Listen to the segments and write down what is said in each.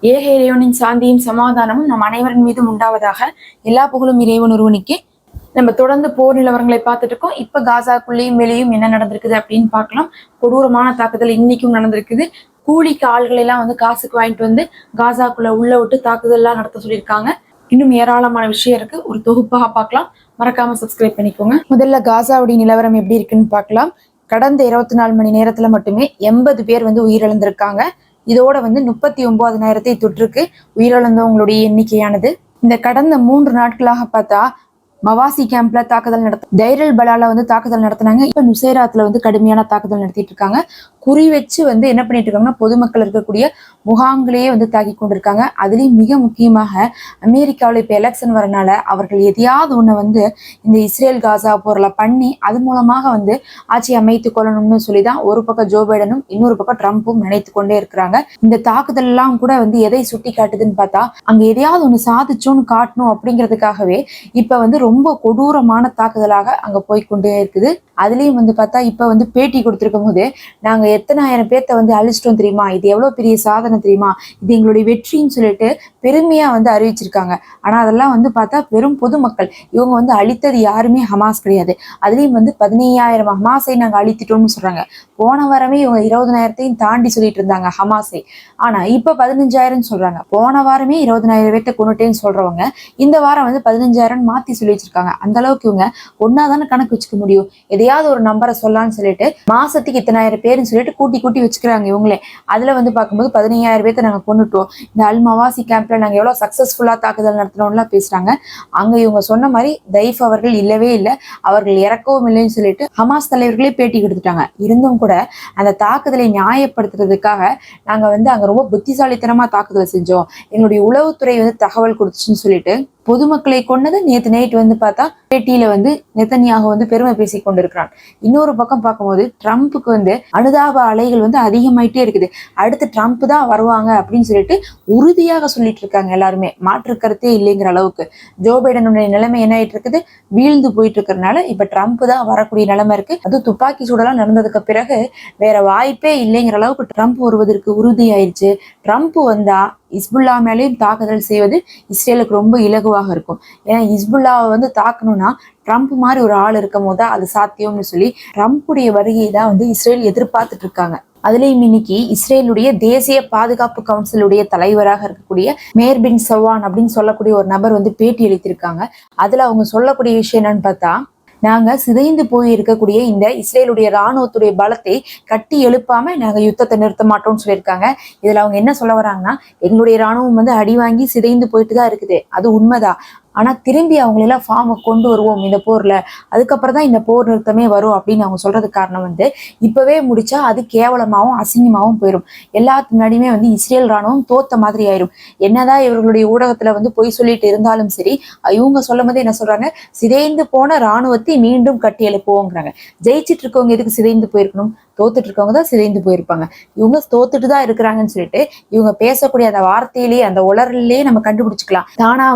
ஏக இறைவனின் சாந்தியும் சமாதானமும் நம் அனைவரின் மீதும் உண்டாவதாக. எல்லா புகழும் இறைவன் ஒருவனுக்கே. நம்ம தொடர்ந்து போர் நிலவரங்களை பார்த்துட்டு இருக்கோம். இப்ப காசாக்குள்ளேயும் வெளியும் என்ன நடந்திருக்குது அப்படின்னு பார்க்கலாம். கொடூரமான தாக்குதல் இன்னைக்கும் நடந்திருக்குது. கூலிக்கு ஆள்களை எல்லாம் காசுக்கு வாங்கிட்டு வந்து காசாக்குள்ள உள்ள விட்டு தாக்குதல் எல்லாம் நடத்த சொல்லியிருக்காங்க. இன்னும் ஏராளமான விஷயம் இருக்கு. ஒரு தொகுப்பாக பார்க்கலாம். மறக்காம சப்ஸ்கிரைப் பண்ணிக்கோங்க. முதல்ல காசாவுடைய நிலவரம் எப்படி இருக்குன்னு பார்க்கலாம். கடந்த 24 மணி நேரத்துல மட்டுமே 80 பேர் உயிரிழந்திருக்காங்க. இதோட 39,000 தொற்றுக்கு உயிரிழந்தவங்களுடைய எண்ணிக்கையானது. இந்த கடந்த 3 நாட்களாக பார்த்தா மவாசி கேம்ப்ல தாக்குதல் தைரல் பலால தாக்குதல் நடத்தினாங்க. இப்ப நுசைராத்துல கடுமையான தாக்குதல் நடத்திட்டு இருக்காங்க. குறி வச்சு என்ன பண்ணிட்டு இருக்காங்கன்னா பொதுமக்கள் இருக்கக்கூடிய முகாம்களையே தாக்கி கொண்டிருக்காங்க. அதுலயும் மிக முக்கியமாக அமெரிக்காவில இப்ப எலெக்ஷன் வரனால அவர்கள் எதையாவது ஒண்ணு இந்த இஸ்ரேல் காசா போர்ல பண்ணி அது மூலமாக ஆட்சி அமைத்து கொள்ளணும்னு சொல்லிதான் ஒரு பக்கம் ஜோ பைடனும் இன்னொரு பக்கம் ட்ரம்ப்பும் நினைத்து கொண்டே இருக்கிறாங்க. இந்த தாக்குதல் எல்லாம் கூட எதை சுட்டி காட்டுதுன்னு பார்த்தா அங்க எதையாவது ஒண்ணு சாதிச்சோன்னு காட்டணும் அப்படிங்கிறதுக்காகவே இப்ப ரொம்ப கொடூரமான தாக்குதலாக அங்க போய்கொண்டே இருக்குது. அதுலயும் பார்த்தா இப்ப பேட்டி கொடுத்திருக்கும் போது நாங்க எத்தனை ஆயிரம் பேர்த்த அழிச்சிட்டோம் தெரியுமா, இது எவ்வளவு பெரிய சாதனை தெரியுமா, இது எங்களுடைய வெற்றின்னு சொல்லிட்டு பெருமையா அறிவிச்சிருக்காங்க. ஆனா அதெல்லாம் பார்த்தா வெறும் பொதுமக்கள். இவங்க அழித்தது யாருமே ஹமாஸ் கிடையாது. அதுலயும் 15,000 ஹமாஸை நாங்க அழித்திட்டோம்னு சொல்றாங்க. போன வாரமே இவங்க 20,000 தாண்டி சொல்லிட்டு இருந்தாங்க ஹமாஸை. ஆனா இப்ப 15,000 சொல்றாங்க. போன வாரமே 20,000 பேர்த்த கொண்டுட்டேன்னு சொல்றவங்க இந்த வாரம் 15,000 மாத்தி சொல்லி வச்சிருக்காங்க. அந்த அளவுக்கு இவங்க ஒன்னாதானே கணக்கு வச்சுக்க முடியும். எதையாவது ஒரு நம்பரை சொல்லலாம்னு சொல்லிட்டு மாசத்துக்கு இத்தனாயிரம் பேருன்னு சொல்லிட்டு கூட்டி கூட்டி வச்சுக்கிறாங்க இவங்களே. அதுல பார்க்கும்போது 15,000 பேர்த்த நாங்க கொண்டுட்டோம், இந்த அல் மவாசி கேம்ப்ல நாங்க எவ்வளவு சக்சஸ்ஃபுல்லா தாக்குதல் நடத்தினோம்லாம் பேசுறாங்க. அங்க இவங்க சொன்ன மாதிரி தைஃப் அவர்கள் இல்லவே இல்லை, அவர்கள் இறக்கவும் இல்லைன்னு சொல்லிட்டு ஹமாஸ் தலைவர்களே பேட்டி கொடுத்துட்டாங்க. இருந்தும் கூட அந்த தாக்குதலை நியாயப்படுத்துறதுக்காக நாங்க அங்க ரொம்ப புத்திசாலித்தனமா தாக்குதல் செஞ்சோம், எங்களுடைய உளவுத்துறை தகவல் கொடுத்துச்சுன்னு சொல்லிட்டு பொதுமக்களை கொண்டது நேத்து நைட் பார்த்தா பேட்டியில நெத்தன்யாகு பெருமை பேசி கொண்டிருக்கிறான். இன்னொரு பக்கம் பார்க்கும்போது ட்ரம்ப்புக்கு அனுதாப அலைகள் அதிகமாயிட்டே இருக்குது. அடுத்து ட்ரம்ப் தான் வருவாங்க அப்படின்னு சொல்லிட்டு உறுதியாக சொல்லிட்டு இருக்காங்க எல்லாருமே. மாற்று கருத்தே இல்லைங்கிற அளவுக்கு ஜோ பைடனுடைய நிலைமை என்ன ஆயிட்டு இருக்குது, வீழ்ந்து போயிட்டு இருக்கிறதுனால இப்ப ட்ரம்ப் தான் வரக்கூடிய நிலைமை இருக்கு. அது துப்பாக்கி சூடெல்லாம் நடந்ததுக்கு பிறகு வேற வாய்ப்பே இல்லைங்கிற அளவுக்கு ட்ரம்ப் வருவதற்கு உறுதியாயிருச்சு. ட்ரம்ப் வந்தா இஸ்புல்லா மேலேயும் தாக்குதல் செய்வது இஸ்ரேலுக்கு ரொம்ப இலகுவாக இருக்கும். ஏன்னா இஸ்புல்லாவை தாக்கணும்னா ட்ரம்ப் மாதிரி ஒரு ஆள் இருக்கும் போது அது சாத்தியம்னு சொல்லி ட்ரம்ப்புடைய வருகையை தான் இஸ்ரேல் எதிர்பார்த்துட்டு இருக்காங்க. அதுலயும் இன்னைக்கு இஸ்ரேலுடைய தேசிய பாதுகாப்பு கவுன்சிலுடைய தலைவராக இருக்கக்கூடிய மேர் பின் சவான் அப்படின்னு சொல்லக்கூடிய ஒரு நபர் பேட்டி அளித்திருக்காங்க. அதுல அவங்க சொல்லக்கூடிய விஷயம் என்னன்னு பார்த்தா, நாங்க சிதைந்து போய் இருக்கக்கூடிய இந்த இஸ்ரேலுடைய இராணுவத்துடைய பலத்தை கட்டி எழுப்பாம நாங்க யுத்தத்தை நிறுத்த மாட்டோம்னு சொல்லியிருக்காங்க. இதுல அவங்க என்ன சொல்ல வராங்கன்னா, எங்களுடைய இராணுவம் அடி வாங்கி சிதைந்து போயிட்டு தான் இருக்குது, அது உண்மைதான். ஆனா திரும்பி அவங்களெல்லாம் ஃபார்மை கொண்டு வருவோம் இந்த போர்ல, அதுக்கப்புறம் தான் இந்த போர் நிறுத்தமே வரும் அப்படின்னு அவங்க சொல்றதுக்கு காரணம் இப்பவே முடிச்சா அது கேவலமாவும் அசிங்கமாவும் போயிடும். எல்லாத்துக்கு முன்னாடியுமே இஸ்ரேல் ராணுவம் தோத்த மாதிரி ஆயிரும். என்னதான் இவர்களுடைய ஊடகத்துல பொய் சொல்லிட்டு இருந்தாலும் சரி, இவங்க சொல்லும் போது என்ன சொல்றாங்க, சிதைந்து போன இராணுவத்தை மீண்டும் கட்டி எழுப்புவோங்கிறாங்க. ஜெயிச்சிட்டு இருக்கவங்க எதுக்கு சிதைந்து போயிருக்கணும், தோத்துட்டு இருக்கவங்க தான் சிதைந்து போயிருப்பாங்க. இவங்க தோத்துட்டு தான் இருக்கிறாங்கன்னு சொல்லிட்டு இவங்க பேசக்கூடிய அந்த வார்த்தையிலேயே அந்த உளறலையே நம்ம கண்டுபிடிச்சுக்கலாம். தானா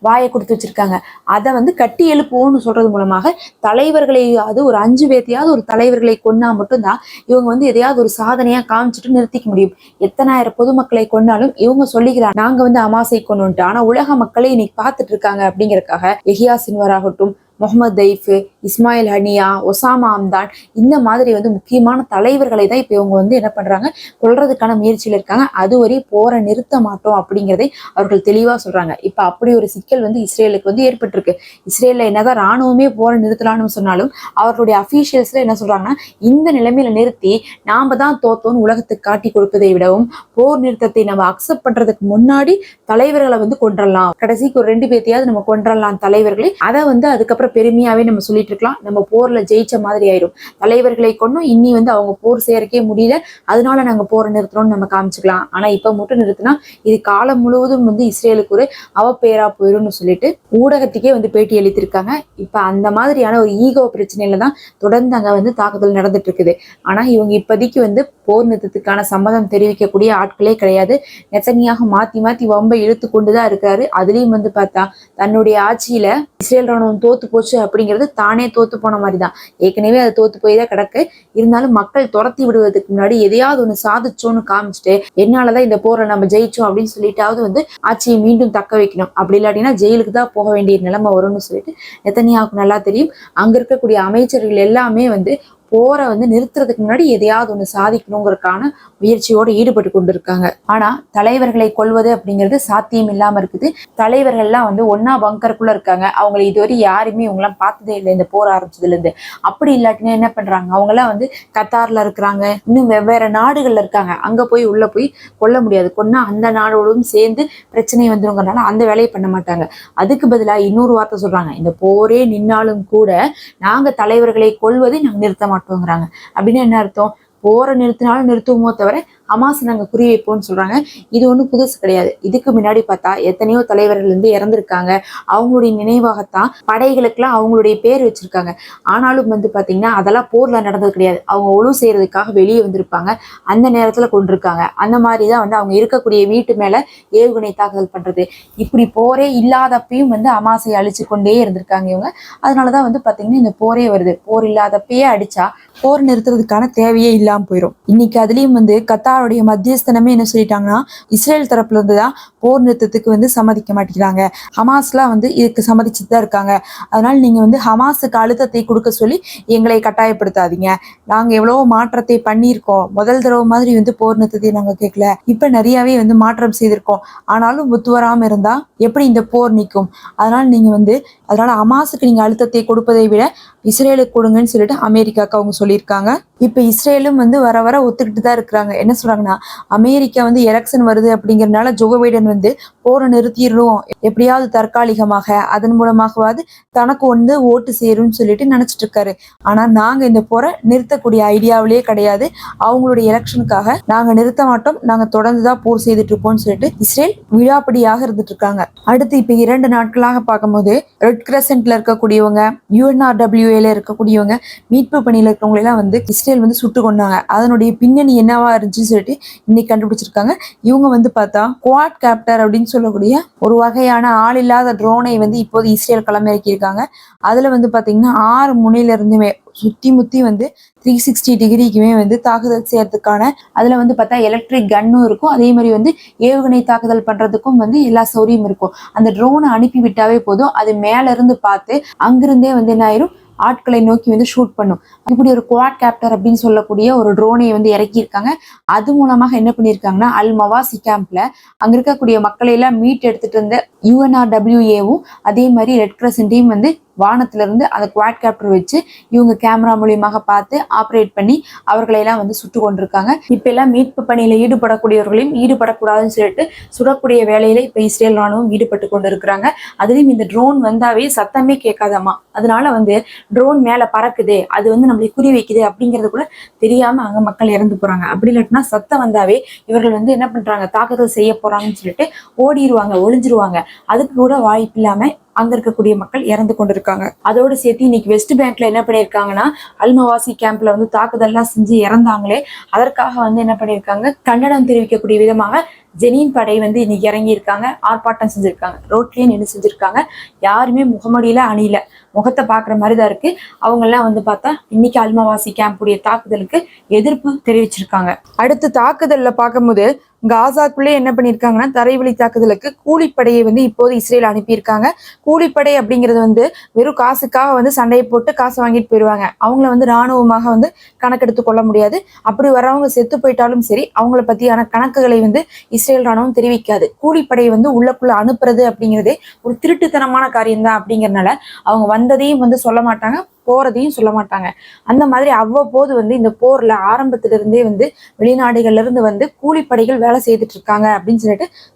வாயை கொடுத்து வச்சிருக்காங்க. அதை கட்டி எழுப்புவோம்னு சொல்றது மூலமாக தலைவர்களை அது ஒரு 5 பேர்த்தையாவது ஒரு தலைவர்களை கொன்னா மட்டும்தான் இவங்க எதையாவது ஒரு சாதனையா காமிச்சிட்டு நிறுத்திக்க முடியும். எத்தனாயிரம் பொதுமக்களை கொன்னாலும் இவங்க சொல்லிக்கிறாங்க நாங்க அமாசை கொண்டுட்டு. ஆனா உலக மக்களை இன்னைக்கு பார்த்துட்டு இருக்காங்க அப்படிங்கறதுக்காக யஹ்யா சின்வார் ஆகட்டும், முகமது தைஃப், இஸ்மாயில் ஹனியா, ஒசாமா அம்தான், இந்த மாதிரி முக்கியமான தலைவர்களை தான் இப்ப இவங்க என்ன பண்றாங்க, கொல்றதுக்கான முயற்சியில இருக்காங்க. அதுவரை போரை நிறுத்த மாட்டோம் அப்படிங்கிறதை அவர்கள் தெளிவா சொல்றாங்க. இப்ப அப்படி ஒரு சிக்கல் இஸ்ரேலுக்கு ஏற்பட்டிருக்கு. இஸ்ரேல்ல என்னதான் ராணுவமே போரை நிறுத்தலாம்னு சொன்னாலும் அவர்களுடைய அபிஷியல்ஸ்ல என்ன சொல்றாங்கன்னா, இந்த நிலைமையில நிறுத்தி நாம தான் தோத்தோன்னு உலகத்துக்கு காட்டி கொடுப்பதை விடவும் போர் நிறுத்தத்தை நம்ம அக்செப்ட் பண்றதுக்கு முன்னாடி தலைவர்களை கொன்றலாம், கடைசிக்கு ஒரு 2 பேர்த்தையாவது நம்ம கொன்றலாம் தலைவர்களை, அதை அதுக்கப்புறம் பெருமையாவே நம்ம சொல்லிட்டு இருக்கலாம். நம்ம போர்ல ஜெயிச்ச மாதிரி ஆயிரும். தலைவர்களை கொண்டும் இன்னி அவங்க போர் செய்யறக்கே முடியல, அதனால நாங்க போரை நிறுத்துறோம்னு நம்ம காமிச்சுக்கலாம். ஆனா இப்ப மட்டும் நிறுத்தினா இது காலம் முழுவதும் இஸ்ரேலுக்கு ஒரு அவப்பெயரா போயிரும்னு சொல்லிட்டு ஊடகத்துக்கே பேட்டி அளித்திருக்காங்க. இப்ப அந்த மாதிரியான ஒரு ஈகோ பிரச்சனையில தான் தொடர்ந்து அங்க தாக்குதல் நடந்துட்டு இருக்குது. ஆனா இவங்க இப்போதைக்கு போர் நிறுத்தத்துக்கான சம்மதம் தெரிவிக்கக்கூடிய ஆட்களே கிடையாது. நெத்தன்யாகு மாத்தி மாத்தி வம்பை இழுத்து கொண்டுதான் இருக்காரு. அதுலயும் பார்த்தா தன்னுடைய ஆட்சியில இஸ்ரேல் ராணுவம் தோத்து போச்சு அப்படிங்கிறது தானே தோத்து போன மாதிரி தான். ஏற்கனவே அது தோத்து போய் தான் கிடக்கு. இருந்தாலும் மக்கள் துரத்தி விடுவதற்கு முன்னாடி எதையாவது ஒண்ணு சாதிச்சோன்னு காமிச்சிட்டு என்னாலதான் இந்த போரை நம்ம ஜெயிச்சோம் அப்படின்னு சொல்லிட்டாவது வந்து ஆட்சியை மீண்டும் தக்க வைக்கணும். அப்படி இல்லாட்டினா ஜெயிலுக்கு தான் போக வேண்டிய நிலைமை வரும்னு சொல்லிட்டு நெத்தனியாவுக்கு நல்லா தெரியும். அங்க இருக்கக்கூடிய அமைச்சர்கள் எல்லாமே வந்து போரை வந்து நிறுத்துறதுக்கு முன்னாடி எதையாவது ஒண்ணு சாதிக்கணுங்கிறதுக்கான முயற்சியோடு ஈடுபட்டு கொண்டிருக்காங்க. ஆனா தலைவர்களை கொல்வது அப்படிங்கிறது சாத்தியம் இல்லாம இருக்குது. தலைவர்கள்லாம் வந்து ஒன்னா பங்கருக்குள்ள இருக்காங்க. அவங்களை இதுவரை யாருமே இவங்கெல்லாம் பார்த்ததே இல்லை இந்த போர் ஆரம்பிச்சதுல இருந்து. அப்படி இல்லாட்டினா என்ன பண்றாங்க, அவங்க எல்லாம் வந்து கத்தார்ல இருக்கிறாங்க, இன்னும் வெவ்வேறு நாடுகள்ல இருக்காங்க. அங்க போய் உள்ள போய் கொல்ல முடியாது. கொன்னா அந்த நாடோடும் சேர்ந்து பிரச்சனை வந்துருங்கிறனால அந்த வேலையை பண்ண மாட்டாங்க. அதுக்கு பதிலாக இன்னொரு வார்த்தை சொல்றாங்க, இந்த போரே நின்னாலும் கூட நாங்க தலைவர்களை கொல்வதை நாங்க நிறுத்த மாட்டோங்கிறாங்க. அப்படின்னு என்ன அர்த்தம், போரை நிறுத்தினாலும் நிறுத்துவோமோ தவிர ஹமாஸ் நாங்க குறி வைப்போம்னு சொல்றாங்க. இது ஒன்றும் புதுசு கிடையாது. இதுக்கு முன்னாடி பார்த்தா எத்தனையோ தலைவர்கள் இருந்து இறந்திருக்காங்க. அவங்களுடைய நினைவாகத்தான் படைகளுக்கெல்லாம் அவங்களுடைய பேர் வச்சிருக்காங்க. ஆனாலும் வந்து பாத்தீங்கன்னா அதெல்லாம் போர்ல நடந்தது கிடையாது. அவங்க ஒழு செய்யறதுக்காக வெளியே வந்திருப்பாங்க, அந்த நேரத்துல கொண்டிருக்காங்க. அந்த மாதிரிதான் வந்து அவங்க இருக்கக்கூடிய வீட்டு மேல ஏவுகணை தாக்குதல் பண்றது, இப்படி போரே இல்லாதப்பையும் வந்து ஹமாஸை அழிச்சு கொண்டே இருந்திருக்காங்க இவங்க. அதனாலதான் வந்து பாத்தீங்கன்னா இந்த போரே வருது. போர் இல்லாதப்பயே அடிச்சா போர் நிறுத்துறதுக்கான தேவையே இல்லாம போயிடும். இன்னைக்கு அதுலயும் வந்து கத்தாருடைய மத்தியஸ்தனமே என்ன சொல்லிட்டாங்கன்னா, இஸ்ரேல் தரப்புல இருந்துதான் போர் நிறுத்தத்துக்கு வந்து சம்மதிக்க மாட்டேங்கிறாங்க. ஹமாஸ்லாம் வந்து இதுக்கு சம்மதிச்சுட்டு தான் இருக்காங்க. அதனால நீங்க வந்து ஹமாஸுக்கு அழுத்தத்தை கொடுக்க சொல்லி எங்களை கட்டாயப்படுத்தாதீங்க. நாங்க எவ்வளவோ மாற்றத்தை பண்ணியிருக்கோம். முதல் தடவை மாதிரி வந்து போர் நிறுத்தத்தை நாங்க கேட்கல, இப்ப நிறையவே வந்து மாற்றம் செய்திருக்கோம். ஆனாலும் ஒத்து வராம இருந்தா எப்படி இந்த போர் நிற்கும்? அதனால ஹமாஸுக்கு நீங்க அழுத்தத்தை கொடுப்பதை விட இஸ்ரேலுக்கு கொடுங்கன்னு சொல்லிட்டு அமெரிக்காவுக்கு அவங்க சொல்லியிருக்காங்க. இப்ப இஸ்ரேலும் வந்து வர வர ஒத்துக்கிட்டு தான் இருக்கிறாங்க. என்ன சொல்றாங்கன்னா, அமெரிக்கா வந்து எலெக்ஷன் வருது அப்படிங்கறதுனால ஜோ பைடன் வந்து போரை நிறுத்திடுறோம், எப்படியாவது தற்காலிகமாக, அதன் மூலமாகவாது தனக்கு வந்து ஓட்டு சேரும்னு சொல்லிட்டு நினைச்சிட்டு இருக்காரு. ஆனா நாங்க இந்த போரை நிறுத்தக்கூடிய ஐடியாவிலேயே கிடையாது. அவங்களுடைய எலெக்ஷனுக்காக நாங்க நிறுத்த மாட்டோம், நாங்க தொடர்ந்துதான் போர் செய்துட்டு இருப்போம்னு சொல்லிட்டு இஸ்ரேல் விடாப்படியாக இருந்துட்டு இருக்காங்க. அடுத்து இப்ப 2 நாட்களாக பார்க்கும்போது ரெட் கிரசன்ட்ல இருக்கக்கூடியவங்க, UNRWA இருக்கக்கூடியவங்க, மீட்பு பணியில இருக்கிறவங்க எல்லாம் வந்து இஸ்ரேல் வந்து சுட்டு கொண்டாங்க. அதனுடைய பின்னணி என்னவா இருந்துச்சுன்னு சொல்லிட்டு இன்னைக்கு கண்டுபிடிச்சிருக்காங்க. இவங்க வந்து பார்த்தா குவாட் கேப்டர் அப்படின்னு சொல்லக்கூடிய ஒரு வகையான ஆள் இல்லாத ட்ரோனை வந்து இப்போது இஸ்ரேல் களமிறக்கியிருக்காங்க. அதுல வந்து பாத்தீங்கன்னா 6 முனையில இருந்துமே சுத்தி முத்தி வந்து 360 டிகிரிக்குமே வந்து தாக்குதல் செய்யறதுக்கான, அதுல வந்து பார்த்தா எலக்ட்ரிக் கன்னும் இருக்கும், அதே மாதிரி வந்து ஏவுகணை தாக்குதல் பண்றதுக்கும் வந்து எல்லா சௌரியம் இருக்கும். அந்த ட்ரோனை அனுப்பி விட்டாவே போதும், அது மேல இருந்து பார்த்து அங்கிருந்தே வந்து என்ன ஆயிரும், ஆட்களை நோக்கி வந்து ஷூட் பண்ணும். இப்படி ஒரு குவாட் கேப்டர் அப்படின்னு சொல்லக்கூடிய ஒரு ட்ரோனை வந்து இறக்கியிருக்காங்க. அது மூலமாக என்ன பண்ணியிருக்காங்கன்னா, அல் மவாசி கேம்ப்ல அங்க இருக்கக்கூடிய மக்களை எல்லாம் மீட் எடுத்துட்டு இருந்த UNRWAவும் அதே மாதிரி ரெட் கிரசன்டையும் வந்து வானத்துல இருந்து அந்த குவாட் கேப்டர் வச்சு இவங்க கேமரா மூலியமாக பார்த்து ஆப்ரேட் பண்ணி அவர்களை எல்லாம் வந்து சுட்டு கொண்டிருக்காங்க. இப்ப எல்லாம் மீட்பு பணியில ஈடுபடக்கூடியவர்களையும் ஈடுபடக்கூடாதுன்னு சொல்லிட்டு சுடக்கூடிய வேலையில இப்ப இஸ்ரேல் ராணுவம் ஈடுபட்டு கொண்டு இருக்கிறாங்க. அதுலயும் இந்த ட்ரோன் வந்தாவே சத்தமே கேட்காதாமா. அதனால வந்து ட்ரோன் மேல பறக்குது, அது வந்து நம்மளை குறி வைக்குது அப்படிங்கறது கூட தெரியாம அங்க மக்கள் இறந்து போறாங்க. அப்படி இல்லாட்டினா சத்தம் வந்தாவே இவர்கள் வந்து என்ன பண்றாங்க, தாக்குதல் செய்ய போறாங்கன்னு சொல்லிட்டு ஓடிடுவாங்க, ஒளிஞ்சிருவாங்க. அதுக்கு கூட வாய்ப்பு இல்லாம அங்க இருக்கக்கூடிய மக்கள் இறந்து கொண்டிருக்காங்க. அதோடு சேர்த்து இன்னைக்கு வெஸ்ட் பேங்க்ல என்ன பண்ணிருக்காங்கன்னா, அல்மவாசி கேம்ப்ல வந்து தாக்குதல்லாம் செஞ்சு இறந்தாங்களே, அதற்காக வந்து என்ன பண்ணிருக்காங்க, கண்டனம் தெரிவிக்கக்கூடிய விதமாக ஜெனின் படை வந்து இன்னைக்கு இறங்கி இருக்காங்க, ஆர்ப்பாட்டம் செஞ்சிருக்காங்க, ரோட்லயே நின்று செஞ்சிருக்காங்க. யாருமே முகமடியில அணியில, முகத்தை பாக்குற மாதிரிதான் இருக்கு. அவங்க எல்லாம் வந்து பார்த்தா இன்னைக்கு அல்மவாசி கேம்புடைய தாக்குதலுக்கு எதிர்ப்பு தெரிவிச்சிருக்காங்க. அடுத்து தாக்குதல்ல பார்க்கும்போது காசாக்குள்ளே என்ன பண்ணியிருக்காங்கன்னா, தரைவழி தாக்குதலுக்கு கூலிப்படையை வந்து இப்போது இஸ்ரேல் அனுப்பியிருக்காங்க. கூலிப்படை அப்படிங்கிறது வந்து வெறும் காசுக்காக வந்து சண்டையை போட்டு காசு வாங்கிட்டு போயிடுவாங்க. அவங்கள வந்து இராணுவமாக வந்து கணக்கெடுத்து கொள்ள முடியாது. அப்படி வர்றவங்க செத்து போயிட்டாலும் சரி, அவங்கள பத்தியான கணக்குகளை வந்து இஸ்ரேல் ராணுவம் தெரிவிக்காது. கூலிப்படை வந்து உள்ளக்குள்ள அனுப்புறது அப்படிங்கிறதே ஒரு திருட்டுத்தனமான காரியம்தான். அப்படிங்கறதுனால அவங்க வந்ததையும் வந்து சொல்ல மாட்டாங்க, போறதையும் சொல்ல மாட்டாங்க. அந்த மாதிரி அவ்வப்போது வந்து இந்த போர்ல ஆரம்பத்துல இருந்தே வந்து வெளிநாடுகள்ல இருந்து வந்து கூலிப்படைகள் வேலை செய்துட்டு இருக்காங்க அப்படின்னு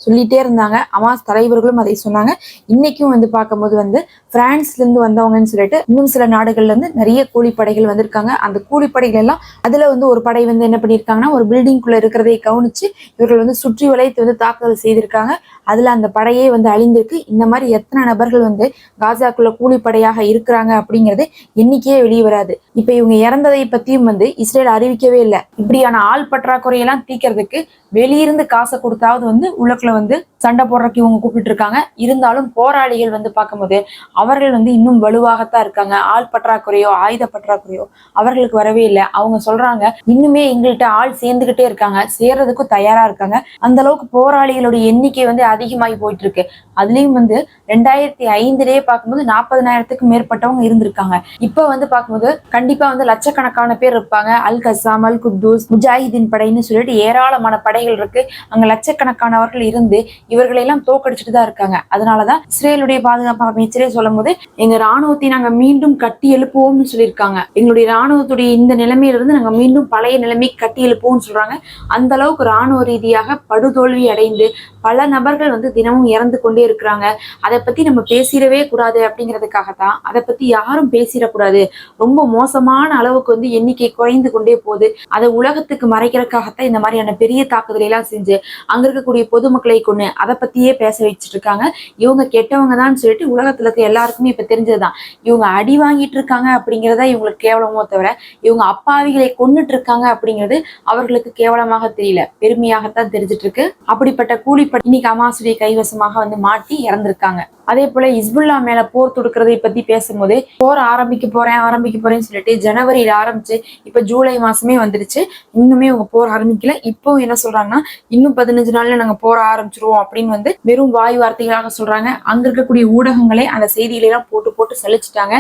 சொல்லிட்டே இருந்தாங்க. ஹமாஸ் தலைவர்களும் அதை சொன்னாங்க. இன்னைக்கும் வந்து பார்க்கும்போது வந்து பிரான்ஸ்ல இருந்து வந்தவங்கன்னு சொல்லிட்டு இன்னும் சில நாடுகள்ல இருந்து நிறைய கூலிப்படைகள் வந்திருக்காங்க. அந்த கூலிப்படைகள் எல்லாம் அதுல வந்து ஒரு படை வந்து என்ன பண்ணிருக்காங்கன்னா, ஒரு பில்டிங்குள்ள இருக்கிறதை கவனிச்சு இவர்கள் வந்து சுற்றி வளைத்து வந்து தாக்குதல் செய்திருக்காங்க. அதுல அந்த படையே வந்து அழிந்திருக்கு. இந்த மாதிரி எத்தனை நபர்கள் வந்து காசாக்குள்ள கூலிப்படையாக இருக்கிறாங்க அப்படிங்கிறது எண்ணிக்கையே வெளியே வராது. இப்ப இவங்க இறந்ததை பத்தியும் வந்து இஸ்ரேல் அறிவிக்கவே இல்லை. இப்படியான ஆள் பற்றாக்குறையெல்லாம் தீக்கிறதுக்கு வெளியிருந்து காசை கொடுத்தாவது வந்து உள்ளக்குள்ள வந்து சண்டை போடுறதுக்கு இவங்க கூப்பிட்டு இருக்காங்க. இருந்தாலும் போராளிகள் வந்து பார்க்கும்போது அவர்கள் வந்து இன்னும் வலுவாகத்தான் இருக்காங்க. ஆள் பற்றாக்குறையோ ஆயுத பற்றாக்குறையோ அவர்களுக்கு வரவே இல்லை. அவங்க சொல்றாங்க இன்னுமே எங்கள்கிட்ட ஆள் சேர்ந்துகிட்டே இருக்காங்க, சேர்றதுக்கும் தயாரா இருக்காங்க. அந்த அளவுக்கு போராளிகளுடைய எண்ணிக்கை வந்து அதிகமாகி போயிட்டு இருக்கு. அதுலயும் வந்து 2005 பார்க்கும்போது 40,000க்கு மேற்பட்டவங்க இருந்திருக்காங்க. இப்ப வந்து பார்க்கும்போது கண்டிப்பா வந்து லட்சக்கணக்கான பேர் இருப்பாங்க. அல் கசாம், அல் குத்தூஸ், முஜாஹிதீன் படைன்னு சொல்லிட்டு ஏராளமான படைகள் இருக்கு. அங்க லட்சக்கணக்கானவர்கள் இருந்து இவர்களை எல்லாம் தோக்கடிச்சுட்டு தான் இருக்காங்க. அதனாலதான் இஸ்ரேலுடைய பாதுகாப்பு அமைச்சரே சொல்லும் போது எங்க ராணுவத்தை நாங்க மீண்டும் கட்டி எழுப்புவோம்னு சொல்லியிருக்காங்க. எங்களுடைய ராணுவத்துடைய இந்த நிலைமையிலிருந்து நாங்க மீண்டும் பழைய நிலைமைக்கு கட்டி எழுப்புவோம்னு சொல்றாங்க. அந்த அளவுக்கு ராணுவ ரீதியாக படுதோல்வி அடைந்து பல நபர்கள் வந்து தினமும் இறந்து கொண்டே இருக்கிறாங்க. அதை பத்தி நம்ம பேசிடவே கூடாது அப்படிங்கிறதுக்காகத்தான், அதை பத்தி யாரும் பேசிடக்கூடாது, ரொம்ப மோசமான அளவுக்கு வந்து எண்ணிக்கை குறைந்து கொண்டே போகுது, அதை உலகத்துக்கு மறைக்கிறதுக்காகத்தான் இந்த மாதிரியான பெரிய தாக்குதலை எல்லாம் செஞ்சு அங்க இருக்கக்கூடிய பொதுமக்களை கொண்டு அதை பத்தியே பேச வச்சுட்டு இருக்காங்க. இவங்க கெட்டவங்க தான் சொல்லிட்டு உலகத்துல இருக்க எல்லாருக்குமே இப்ப தெரிஞ்சதுதான். இவங்க அடி வாங்கிட்டு இருக்காங்க அப்படிங்கிறதா இவங்களுக்கு கேவலமோ தவிர இவங்க அப்பாவிகளை கொன்னுட்டு இருக்காங்க அப்படிங்கிறது அவர்களுக்கு கேவலமாக தெரியல, பெருமையாகத்தான் தெரிஞ்சிட்டு இருக்கு. அப்படிப்பட்ட கூலிப்படை இன்னைக்கு ஹமாஸுடைய கைவசமாக வந்து மாட்டி இறந்திருக்காங்க. அதே போல ஹிஸ்புல்லா மேல போர் தொடுக்கிறதை பத்தி பேசும்போது போர் ஆரம்பிக்க போறேன்னு சொல்லிட்டு ஜனவரியில ஆரம்பிச்சு இப்ப ஜூலை மாசமே வந்துருச்சு, இன்னுமே அவங்க போர் ஆரம்பிக்கல. இப்போ என்ன சொல்றாங்கன்னா இன்னும் 15 நாள்ல நாங்க போர் ஆரம்பிச்சிருவோம் அப்படின்னு வந்து வெறும் வாய் வார்த்தைகளாக சொல்றாங்க. அங்க இருக்கக்கூடிய ஊடகங்களே அந்த செய்திகளை எல்லாம் போட்டு சலிச்சுட்டாங்க.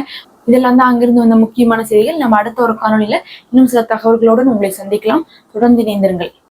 இதெல்லாம் தான் அங்கிருந்து வந்த முக்கியமான செய்திகள். நம்ம அடுத்த ஒரு காணொலியில இன்னும் சில தகவல்களோடு உங்களை சந்திக்கலாம். தொடர்ந்து இணைந்திருங்கள்.